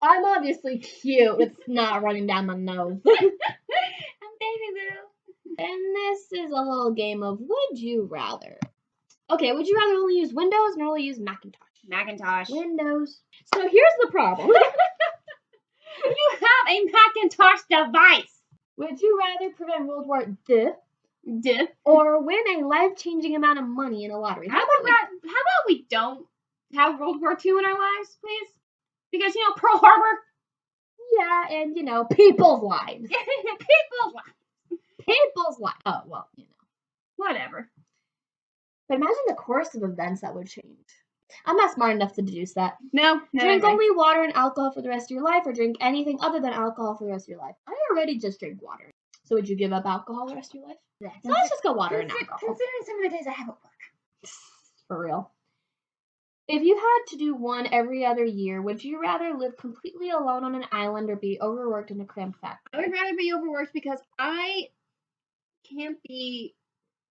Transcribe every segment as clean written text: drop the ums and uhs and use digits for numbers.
I'm obviously cute. It's not running down my nose. I'm babyboo. And this is a little game of would you rather. Okay, would you rather only use Windows or only use Macintosh? Macintosh. Windows. So here's the problem. You have a Macintosh device. Would you rather prevent World War II Duh. or win a life-changing amount of money in a lottery? How about we don't have World War II in our lives, please? Because, Pearl Harbor. Yeah, and, people's lives. People's lives. People's lives. Oh, well, Whatever. But imagine the course of events that would change. I'm not smart enough to deduce that. No. Drink only water and alcohol for the rest of your life, or drink anything other than alcohol for the rest of your life. I already just drink water. So would you give up alcohol the rest of your life? Yeah. So let's just go water and alcohol. Considering some of the days I have at work. For real. If you had to do one every other year, would you rather live completely alone on an island or be overworked in a cramped factory? I would rather be overworked because I can't be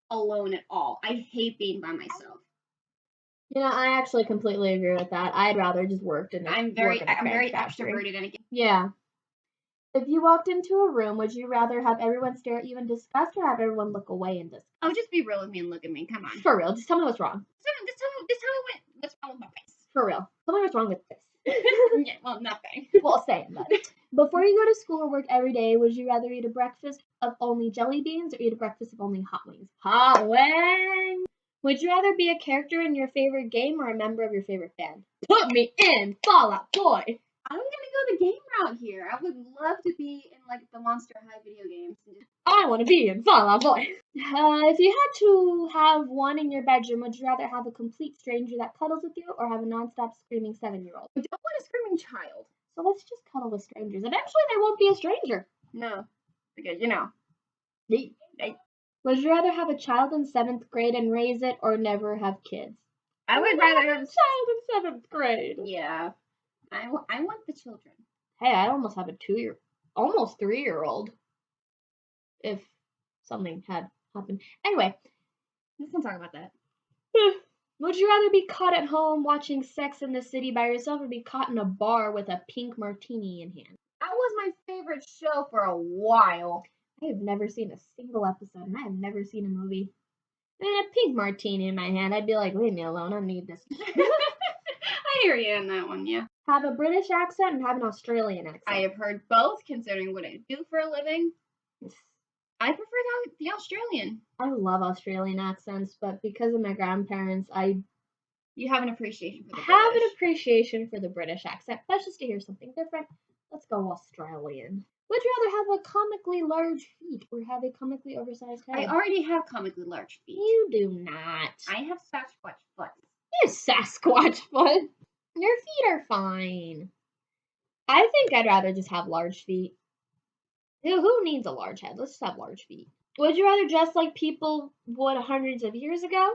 alone at all. I hate being by myself. I actually completely agree with that. I'd rather just work in a I'm very factory. extroverted and yeah. If you walked into a room, would you rather have everyone stare at you in disgust or have everyone look away in disgust? Oh, just be real with me and look at me. Come on. For real. Just tell me what's wrong. Just tell me what's wrong with my face. For real. Tell me what's wrong with this. Yeah, well, nothing. Well, say it, but before you go to school or work every day, would you rather eat a breakfast of only jelly beans or eat a breakfast of only hot wings? Hot wings! Would you rather be a character in your favorite game or a member of your favorite band? Put me in Fall Out Boy! I'm gonna go the game route here. I would love to be in the Monster High video games. I want to be in Fall Out Boy. If you had to have one in your bedroom, would you rather have a complete stranger that cuddles with you or have a nonstop screaming 7-year-old? I don't want a screaming child. So let's just cuddle with strangers. Eventually, they won't be a stranger. No, because Would you rather have a child in 7th grade and raise it, or never have kids? I would rather have a child in 7th grade. Yeah, I want the children. Hey, I almost have a almost 3-year-old. If something had happened. Anyway, let's not talk about that. Would you rather be caught at home watching Sex in the City by yourself or be caught in a bar with a pink martini in hand? That was my favorite show for a while. I have never seen a single episode, and I have never seen a movie. And a pink martini in my hand, I'd be like, leave me alone, I need this. I hear you on that one, yeah. Have a British accent and have an Australian accent. I have heard both, considering what I do for a living. I prefer the Australian. I love Australian accents, but because of my grandparents, you have an appreciation for the British. Have an appreciation for the British accent. That's just to hear something different. Let's go Australian. Would you rather have a comically large feet or have a comically oversized head? I already have comically large feet. You do not. I have Sasquatch foot. You Sasquatch foot. Your feet are fine. I think I'd rather just have large feet. Who needs a large head? Let's just have large feet. Would you rather dress like people would hundreds of years ago?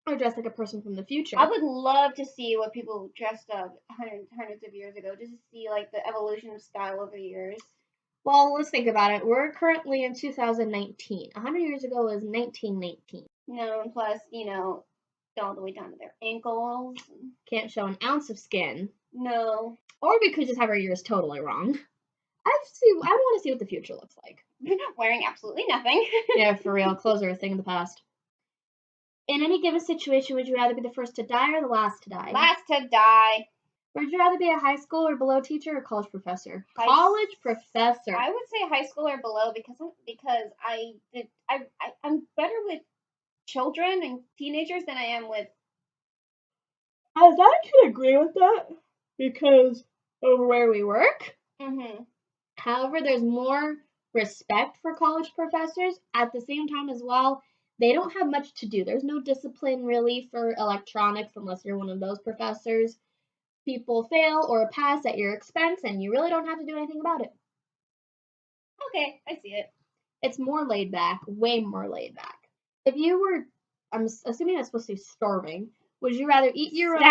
Or dress like a person from the future? I would love to see what people dressed up hundreds of years ago, just to see the evolution of style over the years. Well, let's think about it. We're currently in 2019. 100 years ago was 1919. No, and plus, all the way down to their ankles. Can't show an ounce of skin. No. Or we could just have our years totally wrong. I want to see what the future looks like. Wearing absolutely nothing. Yeah, for real. Clothes are a thing of the past. In any given situation, would you rather be the first to die or the last to die? Last to die. Would you rather be a high school or below teacher or college professor? College professor. I would say high school or below because I'm better with children and teenagers than I am with. I can agree with that because over where we work. Mm-hmm. However, there's more respect for college professors. At the same time as well, they don't have much to do. There's no discipline really for electronics unless you're one of those professors. People fail or pass at your expense, and you really don't have to do anything about it. Okay, I see it. It's more laid back, way more laid back. If you were, I'm assuming that's supposed to be starving, would you rather eat your own...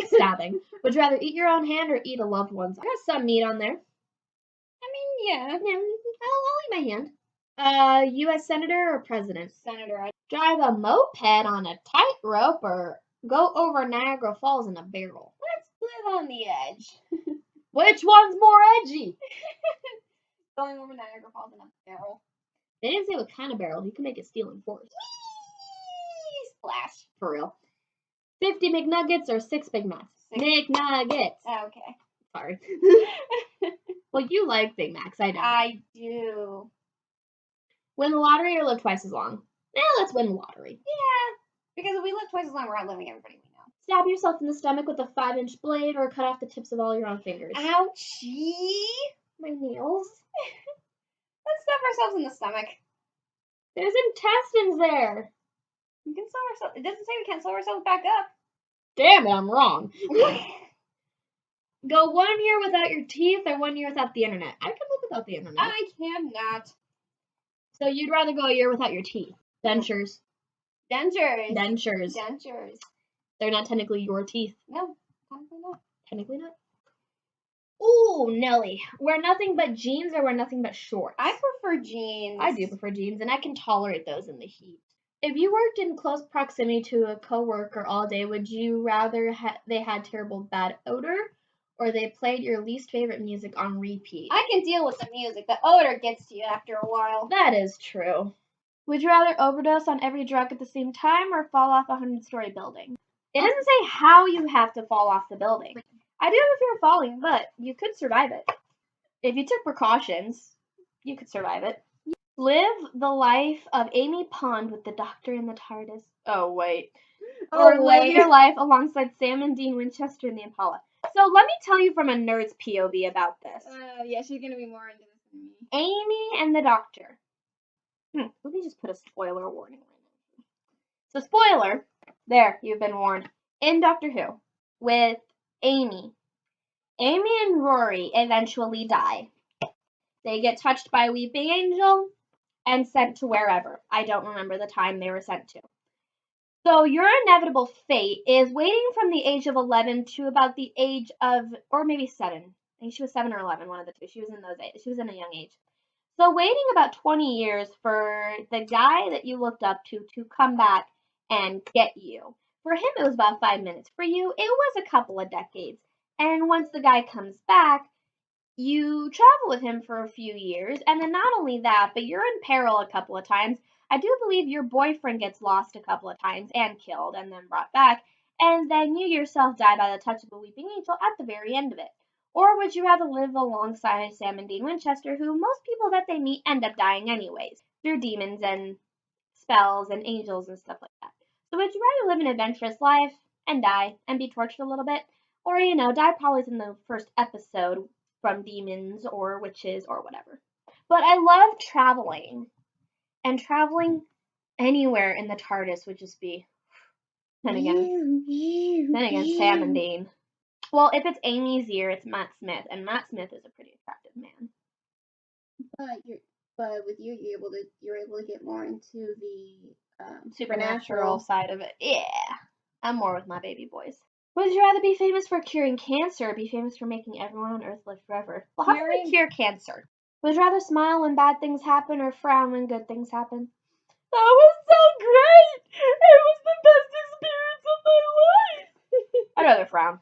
Stabbing. Would you rather eat your own hand or eat a loved one's? I got some meat on there. Yeah. I'll eat my hand. U.S. Senator or President? Senator. Drive a moped on a tightrope or go over Niagara Falls in a barrel? Let's live on the edge. Which one's more edgy? Going over Niagara Falls in a barrel. They didn't say what kind of barrel. You can make it steel and force. Whee! Splash. For real. 50 McNuggets or 6 Big Macs? McNuggets. Okay. Sorry. Well, you like Big Macs, I know. I do. Win the lottery or live twice as long? Let's win the lottery. Yeah. Because if we live twice as long, we're outliving everybody we know. Stab yourself in the stomach with a 5-inch blade or cut off the tips of all your own fingers. Ouchie! My nails. Let's stab ourselves in the stomach. There's intestines there. We can sew ourselves. It doesn't say we can't sew ourselves back up. Damn it, I'm wrong. Go 1 year without your teeth or 1 year without the internet. I can live without the internet. I cannot. So you'd rather go a year without your teeth. Dentures. Dentures. Dentures. Dentures. They're not technically your teeth. No, technically not. Technically not. Ooh, Nelly. Wear nothing but jeans or wear nothing but shorts? I prefer jeans. I do prefer jeans, and I can tolerate those in the heat. If you worked in close proximity to a coworker all day, would you rather they had terrible bad odor or they played your least favorite music on repeat? I can deal with the music. The odor gets to you after a while. That is true. Would you rather overdose on every drug at the same time or fall off a 100-story building? It doesn't say how you have to fall off the building. I do have a fear of falling, but you could survive it. If you took precautions, you could survive it. Live the life of Amy Pond with the Doctor in the TARDIS. Oh, wait. Or live your life alongside Sam and Dean Winchester in the Impala. So let me tell you from a nerd's POV about this. Yeah, she's going to be more into this than me. Amy and the Doctor. Let me just put a spoiler warning right now. So spoiler, there, you've been warned. In Doctor Who, with Amy. Amy and Rory eventually die. They get touched by a weeping angel and sent to wherever. I don't remember the time they were sent to. So your inevitable fate is waiting from the age of 11 to about the age of, or maybe 7. I think she was 7 or 11, one of the two. She was in those age. She was in a young age. So waiting about 20 years for the guy that you looked up to come back and get you. For him, it was about 5 minutes. For you, it was a couple of decades. And once the guy comes back, you travel with him for a few years. And then not only that, but you're in peril a couple of times. I do believe your boyfriend gets lost a couple of times and killed and then brought back. And then you yourself die by the touch of a weeping angel at the very end of it. Or would you rather live alongside Sam and Dean Winchester, who most people that they meet end up dying anyways, through demons and spells and angels and stuff like that? So would you rather live an adventurous life and die and be tortured a little bit? Or, die probably in the first episode from demons or witches or whatever. But I love traveling. And traveling anywhere in the TARDIS would just be... Then again, Sam and Dean. Well, if it's Amy's year, it's Matt Smith, and Matt Smith is a pretty attractive man. But with you, you're able to get more into the supernatural side of it. Yeah, I'm more with my baby boys. Would you rather be famous for curing cancer or be famous for making everyone on Earth live forever? Well, how do we cure cancer? Would you rather smile when bad things happen or frown when good things happen? That was so great! It was the best experience of my life! I'd rather frown.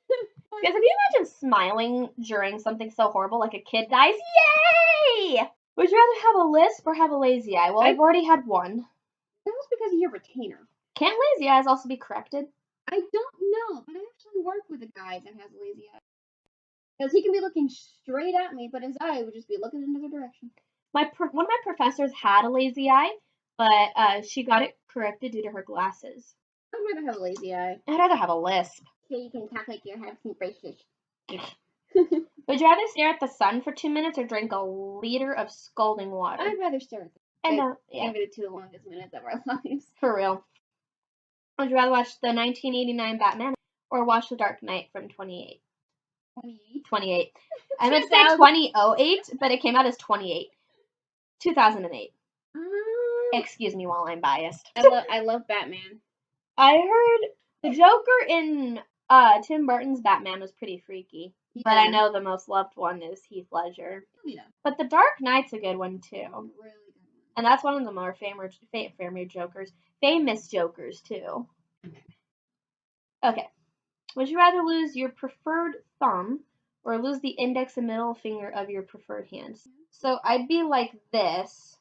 Because if you imagine smiling during something so horrible like a kid dies, yay! Would you rather have a lisp or have a lazy eye? Well, I've already had one. That was because of your retainer. Can't lazy eyes also be corrected? I don't know, but I actually work with a guy that has a lazy eye. Because he can be looking straight at me, but his eye would just be looking in another direction. One of my professors had a lazy eye, but she got it corrected due to her glasses. I'd rather have a lazy eye. I'd rather have a lisp. So you can talk like you have some braces. Would you rather stare at the sun for 2 minutes or drink a liter of scalding water? I'd rather stare at the sun. It's going to be the 2 longest minutes of our lives. For real. Would you rather watch the 1989 Batman or watch The Dark Knight from 28? 28. I meant to say 2008, but it came out as 28. 2008. Excuse me while I'm biased. I love Batman. I heard the Joker in Tim Burton's Batman was pretty freaky. Yeah. But I know the most loved one is Heath Ledger. Yeah. But The Dark Knight's a good one too. Really good one. And that's one of the more famous Jokers too. Okay. Would you rather lose your preferred thumb or lose the index and middle finger of your preferred hands. So I'd be like this,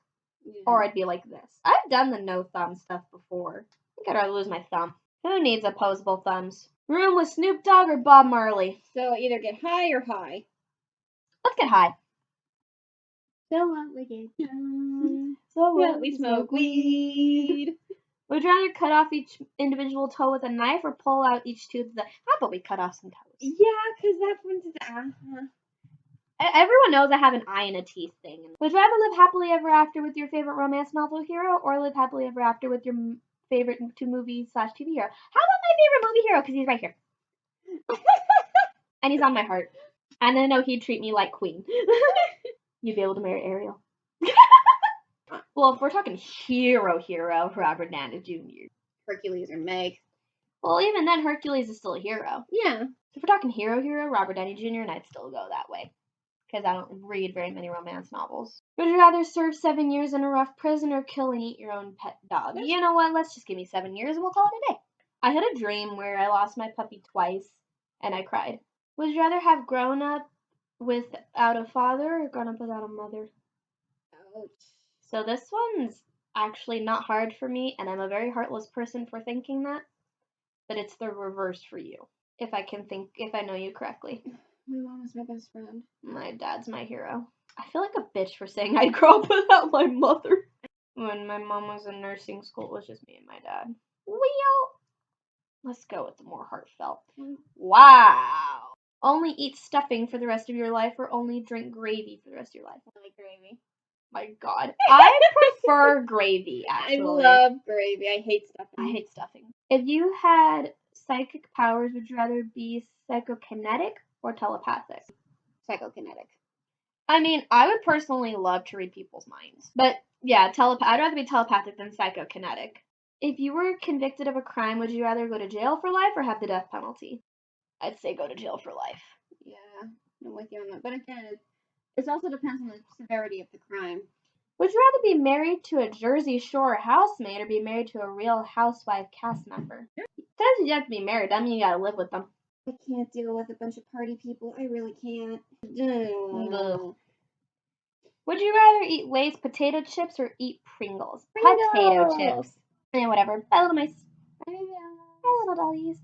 or I'd be like this. I've done the no thumb stuff before. I think I'd rather lose my thumb. Who needs opposable thumbs? Room with Snoop Dogg or Bob Marley? So either get high or high. Let's get high. So what we get done. So Well, we smoke weed. Would you rather cut off each individual toe with a knife or pull out each tooth? How about we cut off some toes? Yeah, because that one's Everyone knows I have an eye and a teeth thing. Would you rather live happily ever after with your favorite romance novel hero, or live happily ever after with your favorite movie/TV hero? How about my favorite movie hero? Because he's right here. And he's on my heart. And I know he'd treat me like queen. You'd be able to marry Ariel. Well, if we're talking hero, Robert Downey Jr. Hercules or Meg. Well, even then, Hercules is still a hero. Yeah. So if we're talking hero, Robert Downey Jr., and I'd still go that way. Because I don't read very many romance novels. Would you rather serve 7 years in a rough prison or kill and eat your own pet dog? You know what? Let's just give me 7 years and we'll call it a day. I had a dream where I lost my puppy twice and I cried. Would you rather have grown up without a father or grown up without a mother? Ouch. So this one's actually not hard for me, and I'm a very heartless person for thinking that. But it's the reverse for you. If I know you correctly. My mom was my best friend. My dad's my hero. I feel like a bitch for saying I'd grow up without my mother. When my mom was in nursing school, it was just me and my dad. Let's go with the more heartfelt. Wow. Only eat stuffing for the rest of your life or only drink gravy for the rest of your life? I like gravy. My God. I prefer gravy, actually. I love gravy. I hate stuffing. I hate stuffing. If you had psychic powers, would you rather be psychokinetic or telepathic? Psychokinetic. I mean, I would personally love to read people's minds. But yeah, I'd rather be telepathic than psychokinetic. If you were convicted of a crime, would you rather go to jail for life or have the death penalty? I'd say go to jail for life. Yeah, I'm with you on that. But again, it also depends on the severity of the crime. Would you rather be married to a Jersey Shore housemate or be married to a Real Housewife cast member? It says you have to be married. That means you gotta live with them. I can't deal with a bunch of party people. I really can't. Ugh. Would you rather eat Lay's potato chips or eat Pringles? Pringles. Potato chips. Yeah, whatever. Bye, little mice. Bye, Bye, little dollies.